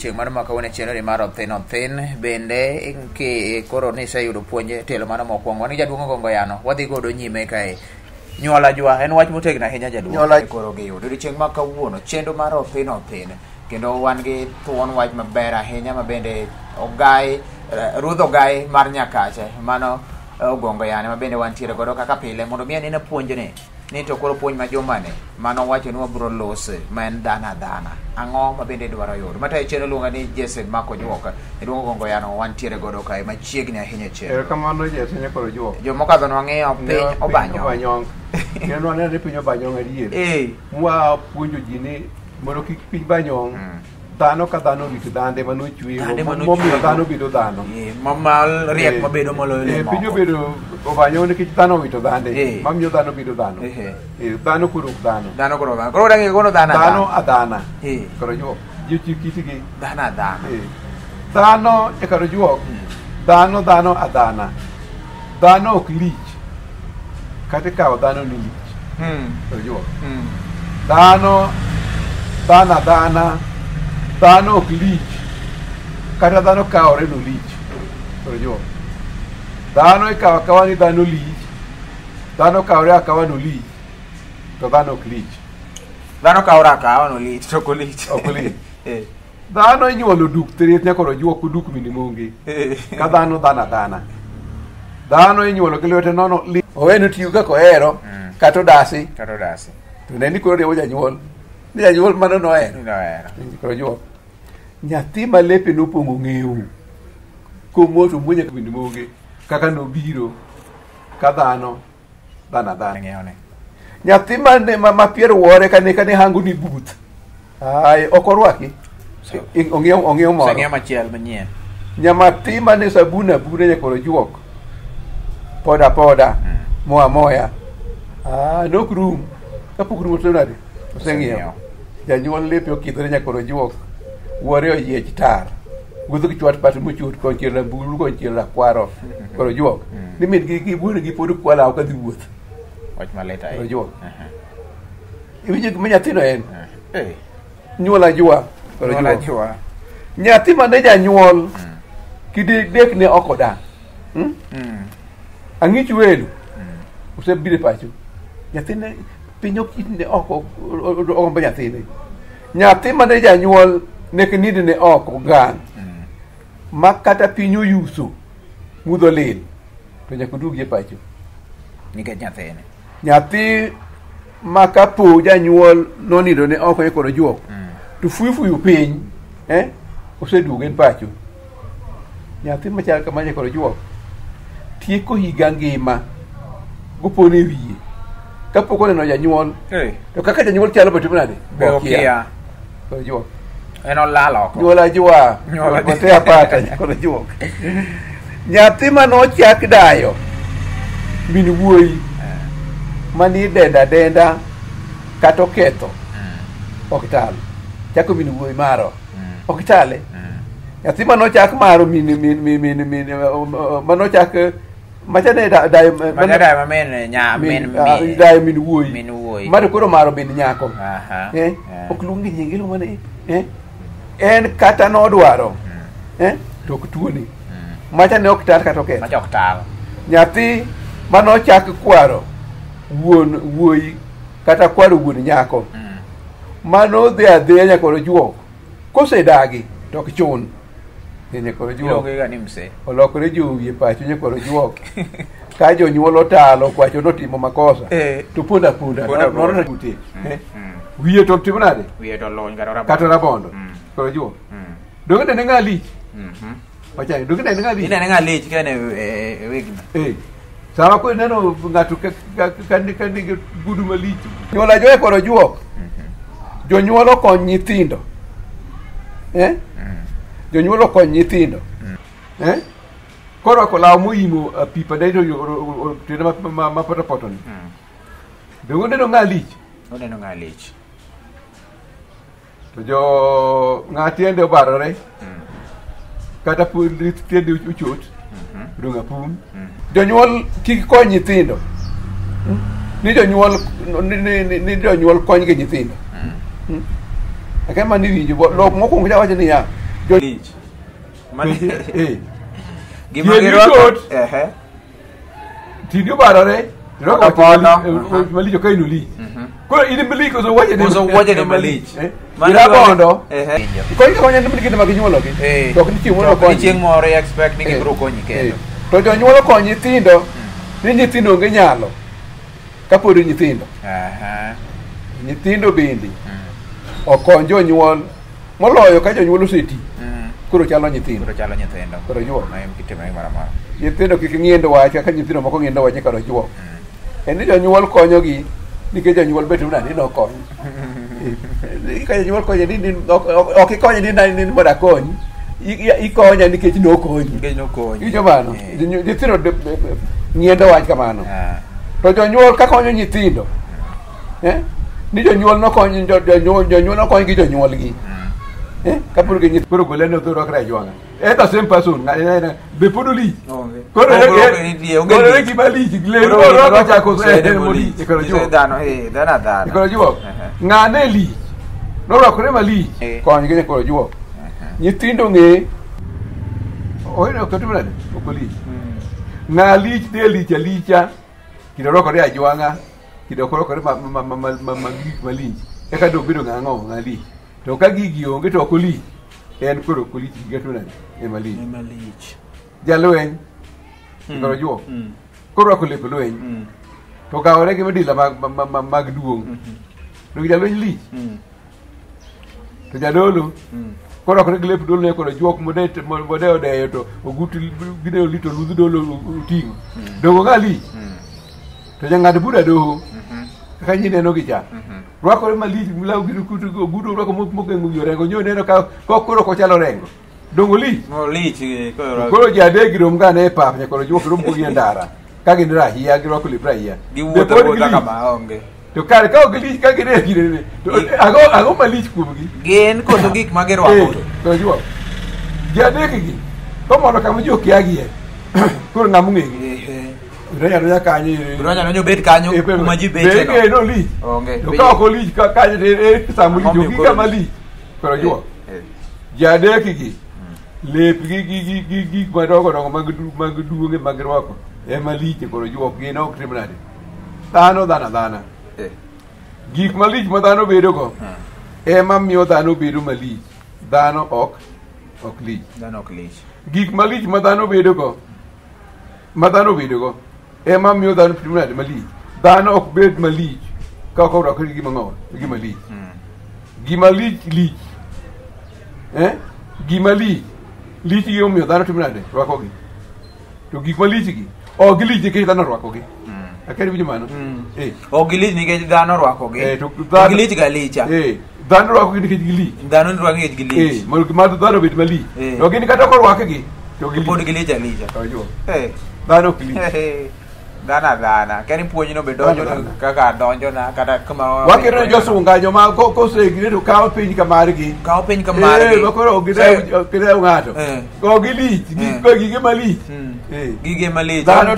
Chieng' mano ma kawuono chenro mar Othin bende ki koro niseyudo puonj telo mano mokwongo wan gi jaduong' Gongoyano wadhi godo nyime kae. Nyuola jwa en wach motegno ahinya jaduong' koro giyudo odiochieng' ma kawuono chenro mar Othin kendo wan gi thuon wach maber ahinya ma bende Ogai Ruth Ogai mar Nyakache mano Gongoyano ma bende wantiere godo kaka pile mondo mi anene puonjni ni to koro puonj ma jomane mano wacho ni wabro lose ma en dhana ang'o ma bende dwaro yudo mata e chenro luonga ni Jesse Mako Juoka iluongo Gongoyano wantiere godo kae machiegni ahinya chenro kamano Jesse Mako Juoka jomokadho nwang'eyo piny obanyo kendo aneno ni piny obanyo adier mwa puonjo ji ni mondo kik piny banyong dhano ka dhano rito dhande manochwe momiyo dhano bedo dhano mamal riek mabedo moloyo le piny obedo obanyo nikech dhano wito dhande mamiyo dhano bedo dhano dhano koro dhano koro dangi gono dhano adhana koro juok jochiw kitgi dhano adhana dhano e karo juok dhano adhana dhano ok lich kata ikawo dhano ni lich koro juok dhano adhana dhano ok lich kata dhano kawore no lich koro juok dhano ikawo akawa ni dhano lich dhano kawore akawa no lich to dhano ok lich dhano kawore akawa no lich to ok lich dhano inyuolo duk teret nyakoro juok duk mini monge ka dhano adhana dhano inyuolo gi lwete nono oweno tiyo kaka ohero kata odasi to ne ni koro riembo janyuol mano nohero koro juok nyathi ma lepe nopong'o ng'ewu komoto muonya mini monge kaka nobiro ka dhano adhana nyathi ma pier wuore kane hango ni buth ai ok orwaki ong'iew moro machiel manyien nyamathi mane sabuna nyakoro juok poda moya nok rum kapok rum otonade oseng'iew janyuol lepe okidhore nyakoro juok wuore oyiech tar wuotho gi chwat pat mochut konchiel rambulu konchiel rakwaro koro juok ni min gi wuore gi pod kwalawo kadhi wuoth wach maleta koro juok iwinjo gima nyathino en nyuola jwa koro juok nyathi mane janyuol kidek ne ok oda ang'ich welu osebire pacho nyathine piny okitne oko ogombo nyathine nyathi mane janyuol nek nidne oko gang ma kata piny oyuso mudho lil to nyaka dugi e pacho nikech nyathi ma kapo janyuol nonido ne oko e koro juok to fuyu piny oseduogo en pacho nyathi machal kama koro juok tieko higa ngima gopone wiye kapok oneno janyuol to kaka janyuol chalo betimo nade bokia koro juok en olalo nyuola jwa mate apata koro juok nyathi manochak dayo min wuoyi mani denda kata oketho ok tal chako min wuoyi maro ok tale nyathi manochak maro manochak machane dayo min wuoyi mare koro maro min nyako ok luongi nyingi luongo ni en kata nodwaro to ok tuoni machane ok tal kata oketho nyathi manochak kwaro wuon wuoyi kata kwaro wuon nyako manodhi adhiya nyakoro juok kosedagi to ok chun nyakoro juok olokore jowie pacho nyakoro juok ka jonyuol otalo kwacho notimo makosa to punda nono gute wiye to timo nade kata rabondo koro juok dogende ne ngalich wachai dogende ne ngalich kene wigna sama ko neno ng'ato kanigi gudu malich nyuola joe koro juok jonyuol okony nyithindo jonyuol okony nyithindo koro ako law moimo pipa dai tende ma potopoto ni dongo neno ngalich to jo ng'atiende obarore kata tiende uchot donga pum jonyuol kik kony nyithindo ni jonyuol kony gi nyithindo. Ake mani winjo lok mokwongo jawacho niya lich gima girwako tindi obarore malich ok ino lich koro in malich koso wache ne malich irabondo ikonya ni gine maginyuologi to ok ni chieng' moro expect ni gibiro konyi kendo to jonyuol okony nyithindo ni nyithindo onge nyalo kapod nyithindo nyithindo bende okony jonyuol moloyo ka jonyuol oseti koro chalo nyithindo koro juok nyithindo kik ng'iendo wach kaka nyithindo moko ng'iendo wach karo juok en ni jonyuol konyogi nikech jonyuol beto nani nokony ka jonyuol konyo ni ok ikonye ni mondo akony ikonya nikech nokonyi ijo mano nyithindo ng'iendo wach kamano to jonyuol ka konyo nyithindo ni jonyuol nokony jonyuol nokony gi jonyuolgi kapuro gi nyithindo koro goleno thoro ok rajwanga eta same person be podo lich koro e gima lich lero roko chako koro juok ng'ane lich norwakore malich kony gi koro juok nyithindo ng'e oino kotimnade okolich ng'a lich de licha licha kido rokore ajwanga kido korokore malich eka dok bedo ng'ang'o ng'a lich to ka gigi onge to okolich en koro kolich gigatonade malich jalweny koro juok koro rwako lep lweny to gawore gi midila mag duong' to jalweny lich to jadolo koro rwakore gi lep dolo ne koro juok mode odeyo to ogutu gine olito ludh dolo oting'o dongo ng'a lich to jang'ad bura doho kaka nyineno gi cha rwakore malich mlaw gudo rwako mogeng'o gi orengo nyo neno ka koro kochalo rengo dongo lich koro jadegi rom gane e pap nyakoro juok rom kogi e ndara ka gin rahia girwako lep rahia to kare ka ok lich ka gine girene to ang'o malich kuomgi gin koso gik ma girwako to juok jadekgi komondo kama juok yagie koro ng'amo ng'egi Ronya kanyo Ronya bet kanyo kuma ji bete no lich to ka ok lich kanyo samuli jogi kama lich koro juok jadekgi lepgi gi madongo mag duonge mag rwako ema lich koro juok gin ok tim nade dhano gik malich ma dhano bedogo ema miyo dhano bedo malich dhano ok lich gik malich ma dhano bedogo ema miyo dhano tim nade malich dhano ok bed malich ka ok orwakore gi gima lich gima lich gi omiyo dhano tim nade rwakogi to gik malich gi ok gilich nikech dhano rwakogi akere winjo mano ok gilich nikech dhano rwakogi to gilich ga licha dhano rwakogi nikech gilich dhano rwako nikech gilich mondo dhano bed malich to gin kata korwakegi to pod gilicha dhano ok lich dhana kani puonjno be donjo kaka donjo na kata kama wakero josunga joma kosegire to kawo piny kamargi koro gide ng'ato ko gilich gige malich gige malich dhano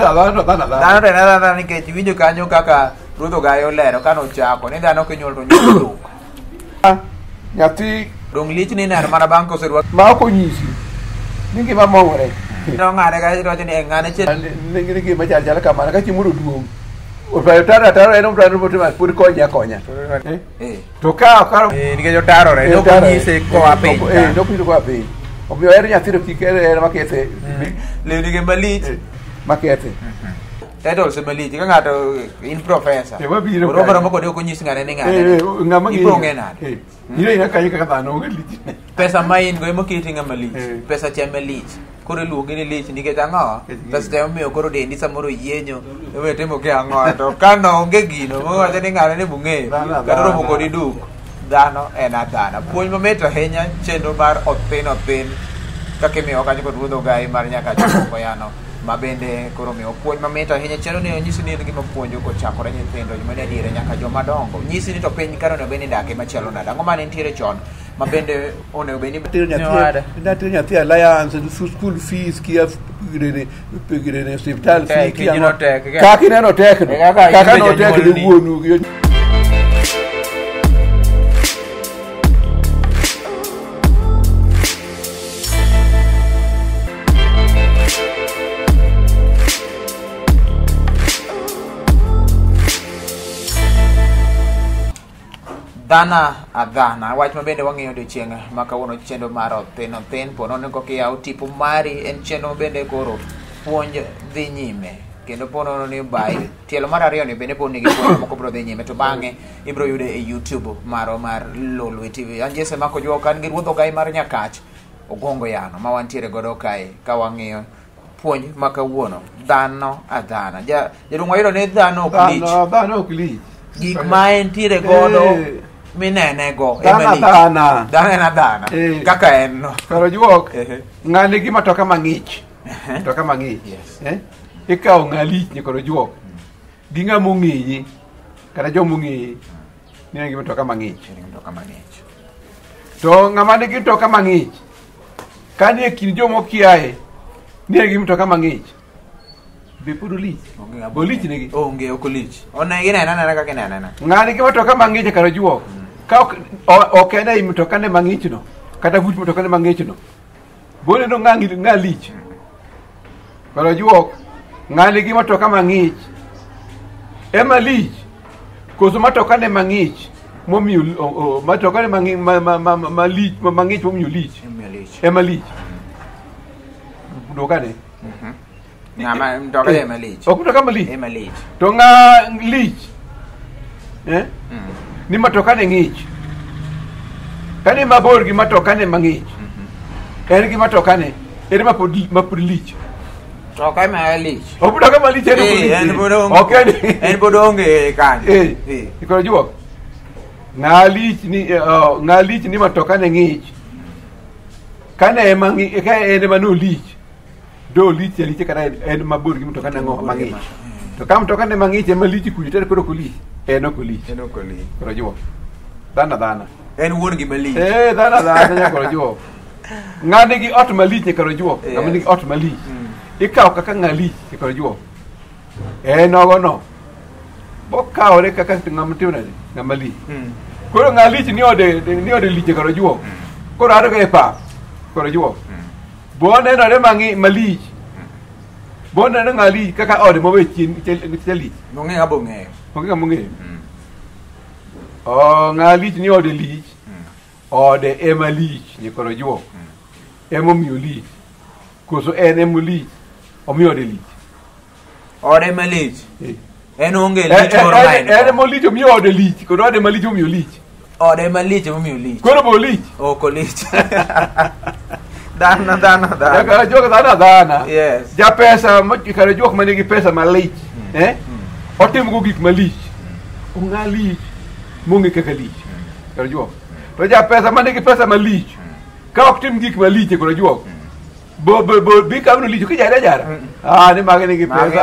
nikech winjo kanyo kaka Ruoth Ogayo olero kanochako ni dhano kinyuol to nyuol dhok nyathi dong lich ni neno mana bang' koserwak ma ok onyisi ni gima momore no ng'ane ka rocho ni ng'ane ni gima chal kamano ka chimuoro duong' otayo taro en omtaro motema pod konya to ka nikech otarore nokonyise koa piny nokunyise koa piny omiyo er nyathino kik er makethe lewni ge malich makethe titles malich ka ng'ato in professor orobaro moko ne okonyis ng'ane ni ng'ane ibro ng'e nade ina kanyo kaka dhano onge lich pesa ma in go emoketi ng'ama lich pesa cha malich koro iluongi ni lich nikech ang'o pesa cha omiyo koro dendi samoro yienyo omiyo timo ke ang'o to ka onge gino mowacho ni ng'ane ni bung'eyo kata romo kodi duk dhano en adhana puonj mamit ahinya chenro mar othin kaka imiyo kanyo kod Ruoth Ogayi mar nyaka choko yano ma bende koro miyo puonj mamit ahinya chenro ni onyisi ni en gima puonjo kochakore nyithindo joma ne adiere nyaka joma dongo nyisi ni to piny kare onego bed ni dake machielo nade ang'o mane nitiere chon mabende onego beni tero nyathi alliance school fees kia pigirene hospital fee kia kaki neno tekno kaka no tekno wuonu Dhana adhana wach mabende wang'eyo odiochieng' ma kawuono chenro mar othin pono nego kiyaw tipo mari en chenro mabende koro puonj dhi nyime kendo pono ni bai tielo mar ariyo ni bende pod nigi puonj moko bro dhi nyime to bang'e ibro yude e YouTube maro mar Lolwe TV. Anjese mako juo kan gi ruodho gai mar Nyakach Ogongo Yano ma wantiere godo kae ka wang'iyo puonj ma kawuono dhano adhana jadung wayudo ni dhano ok lich gik ma entiere godo minenego dhana kaka en no karo juok ng'ani gi matoka mang'ich matoka mang'ich ikawo ng'alich ni karo juok gi ng'amo ng'eyi kata jomo ng'eyi ni gi matoka mang'ich to ng'ama nigi matoka mang'ich kani e kind jomo kiaye ni gi matoka mang'ich be pudu lich bolich nigi onge okolich onegi nena kaka nena ng'ani gi matoka mang'ich karo juok ka ok ene i mtokane mang'ichno kata but mtokane mang'ichno bone no ng'alich karo juok ng'ani gi matoka mang'ich ema lich koso matokane mang'ich momiyo matokane mang'ich mang'ich momiyo lich ema lich dokane ng'ama mtoka ema lich ok mtoka malich ema lich to ng'a lich ni matokane ng'ich kani mabor gi matokane mang'ich en gi matokane ere mapod lich to kai ma lich obudo kama lich en bodo onge kani iko juok ng'alich ni matokane ng'ich kane mangi ka en mano lich do lich ya lich kana en mabor gi matokane mang'ich to kam mtokane mang'ich ema lich kuji tere koro kolich enokolich koro juok dhana en wuon gi malich dhana nyakoro juok ng'ani gi ot malich nyakoro juok ng'ama nigi ot malich ikawo kaka ng'alich nyakoro juok nogono bokawore kaka ng'ama timnade ng'ama lich koro ng'alich ni ode lich nyakoro juok koro adogo e pap koro juok bonenore malich bonene ng'alich kaka ode mowe chien chalich mong'eyo onge ng'among'eyo ng'alich ni ode lich ode ema lich nyakoro juok emomiyo lich koso en emolich omiyo ode lich ode malich en onge lich moro en emolich omiyo ode lich koro ode malich omiyo lich ode malich omiyo lich koro bo lich oko lich dhana karo juok dhana yes ja pesa karo juok manigi pesa malich otim go gik malich ong'alich monge kaka lich karo juok to ja pesa manigi pesa malich ka ok tim gik malich karo juok bo bi kamno lich kijara ni mage nigi pesa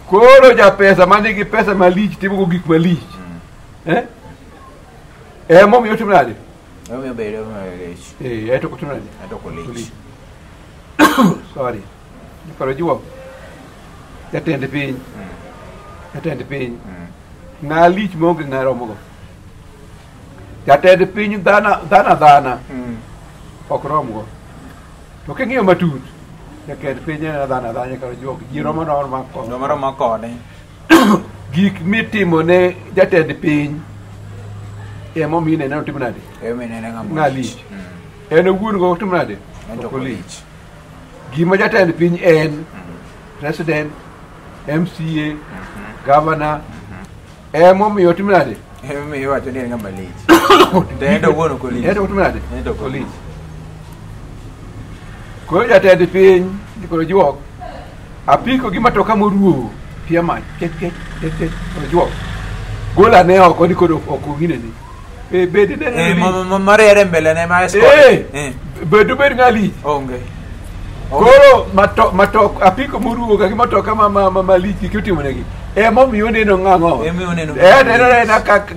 koro ja pesa manigi pesa malich timo go gik malich momiyo timnade omiyo bedo malich eto kutimnade lich sorry karo juok jatend piny ng'alich monge ng'aromogo jatend piny dhana ok romgo to king'iyo matut jatend piny en dhana karo juok ji romo kode gik mitimone jatend piny emomiyo nene otimnade ng'alich en owuon go otimnade okolich gima jatend piny en president MCA governor emomiyo otimnade emomiyo wacho ni en ng'ama lich tendo wuon okolich otimnade okolich koro jatend piny koro juok apiko gi matoka moruo pia mach koro juok golane oko ni koro okoginene bedi mariere mbele ne ma escort bedo bed ng'alich onge koro matok apiko moruo ga gi matoka malich kitimonegi mom you need no ng'ango na kaka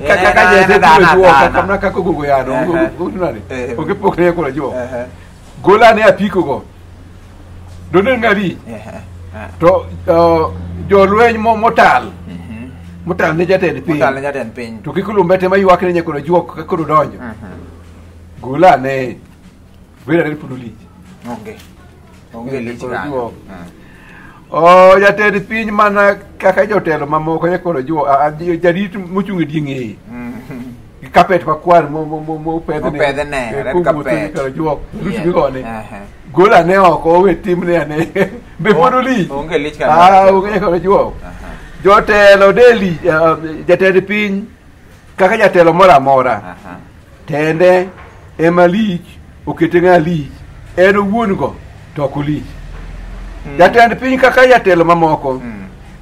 jete tuo kaka kaka gogo yano unani okipokne ko jo gola ne apiko go donen ngari to jolweny motal ne jatend piny to kikulumbete mayuak ne nyakoro juok kakoro donjo gola ne vera ne puduli onge lich jatend piny mana kaka jotelo mamoko nyakoro juok jarit mochung' e dieng'eye gi kapet makwar mopedhne red carpet juok gone gola ne oko owe timne ane be puduli onge lich onge nyakoro juok jotelo deli jatend piny kaka jatelo mora mora tende ema lich okete ng'a lich en owuon go to ok olich jatend piny kaka jatelo mamoko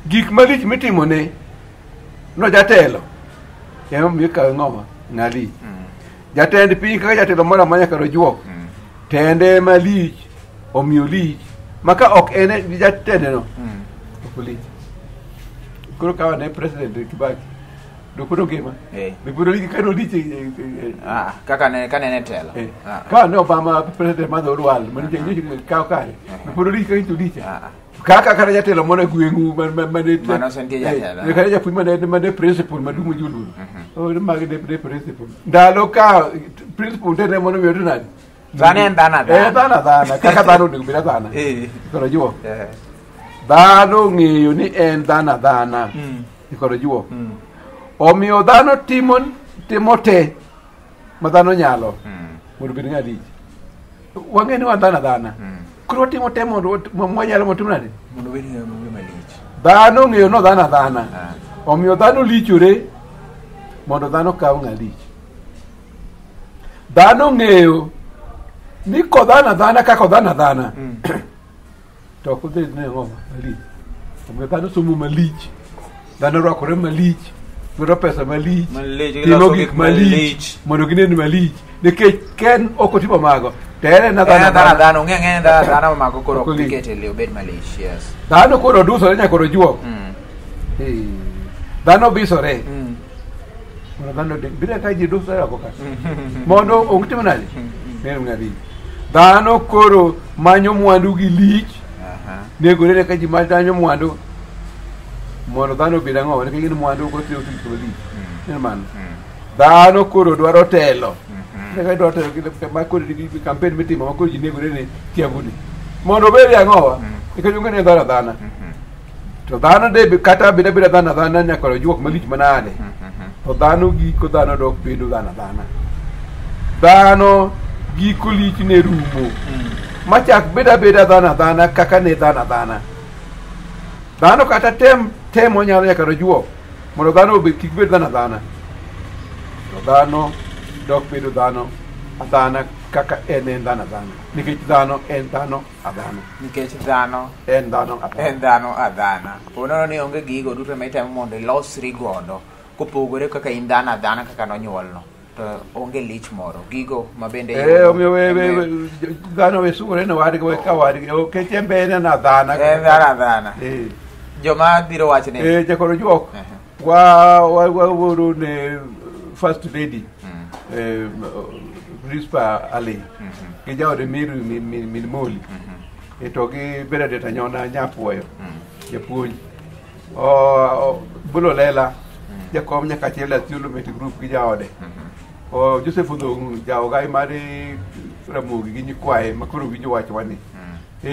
gik malich mitimone no jatelo ema miyo kawe ng'a lich jatend piny kaka jatelo mora mora nyaka rojuok tende ema lich omiyo lich maka ok en jatende no ok olich kuro kawa ne president Kibaki dokuno gema biburo ligi kano liche kaka ne telo kawa ne Obama president madho rual mani jengi kawa kare biburo ligi kano liche kaka kare jatelo mona gwengu mano sentie jatelo kare japuy mane principal madumo juluru magi de principal ndalo ka principal tene mona miyo tunani zane ndana kaka dhano nego bila dhana koro juo dhano ng'eyo ni en dhana ikoro juo omiyo dhano timo te ma dhano nyalo mondo bed ng'alich wang'e ni wan dhana koro timo te mondo mwanyalo motim nade mondo bed malich dhano ng'eyo no dhana omiyo dhano lichore mondo dhano kaw ng'alich dhano ng'eyo ni kodhana kaka dhana to ok odhi ne ng'oma malich omiyo dhano somo malich dhano rwakore malich yudo pesa malich timo gik malich mondo ginen malich nikech ken ok otimo mago to en na dhano ng'e dhano mago koro ok tikete le obed malich yes dhano koro dusore nyaka koro juok dhano bisore mondo dhano bire ka ji dusore ako ka mondo ong'timo nade nen ng'adi dhano koro manyo mwandu gi lich negore ne ka ji manyo mwandu mondo dhano bed ang'o ne gin mwandu ko tiyo tich lich en man dhano koro dwaro telo ne dwaro telo ma koro di campaign mitimo ma koro ji negore ne tiaguni mondo bed ang'o ka jungo ne dhana to dhano de kata beda dhana nyaka juok malich manade to dhano giko dhano dok bedo dhano giko lich ne rumo machak beda dhana kaka ne dhana dhano kata temo nyalo nyaka rojuok mondo dhano kik bed dhana to dhano dok bedo dhana kaka en dhana nikech dhano en dhano adhana unono ni onge gigo duto ma itemo mondo ilosri godo kopogore kaka in dhana kaka nonyuolno to onge lich moro gigo ma bende omiyo dhano we sungore ne wadgi we ka wadgi okech embe en dhana joma biro wachne jakoro juok wawuoro ne first lady Rispa Ali gi jaode miru min moli to gi Benedetta Nyona nyapuoyo japuonj bulo lela jakom nyaka chiel Development Group gi jaode Joseph Odong jaogai mari Ramogi gi nyikwaye makoro winjo wach wani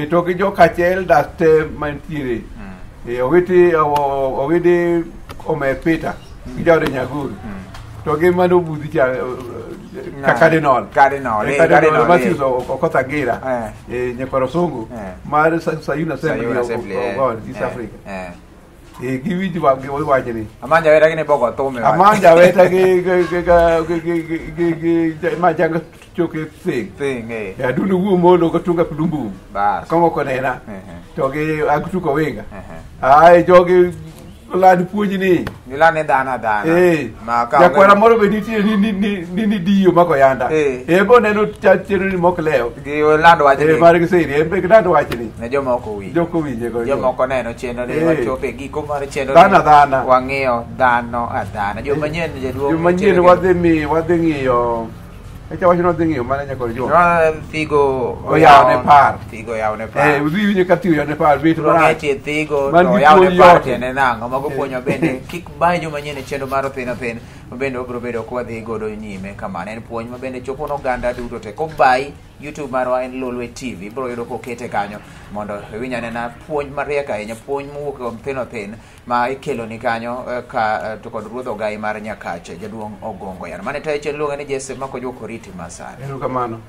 to gi joka chiel daste mantiere owede Omer Peter gi jaode Nyaguru to gi mano budhi cha Cardinal Matthews Okothangira nyakoro sungu mar Sayuna Assembly of East Africa giwiji wachni amanja weta gini bogo thume amanja weta gi majanga choke thing adunu wu molo ko tunga plumbu bas komo konena to gi agtuko wenga ai jogi lad puonj ni milane dana ma ka jakwara moro be nitie ni diyo mako yanda bo neno chenro ni mok leo gi lando wach ni mar gi seri be lando wach ni ne jomoko winje go jomoko neno chenro ni wachope giko mar chenro dhana wang'iyo dhano adhana jomanyien jaduong jomanyien wadhi ng'iyo echa wacho no dhi ng'iyo mana nyako jo Thigo oyawne par udhi winjo ka Thigo oyawne par bit marach Thigo oyawne par tiende nang'o mago puonyo bende kik bay jomanyien e chenro mar thin mabende obiro bedo kwadhi godo nyime kamano en puonj mabende chopo n'oganda duto te kobay YouTube marwa en Lolwe TV ibiro yudo kokete kanyo mondo iwinj anena puonj mariek ahinya puonj mowuok kuom thin ma ikelo ni kanyo ka to kod ruodh ogai mar Nyakache jaduong' Ogongo Yano mane tayo chenro luonge ni Jesse Mako Joko Riti Masare. Erokamano.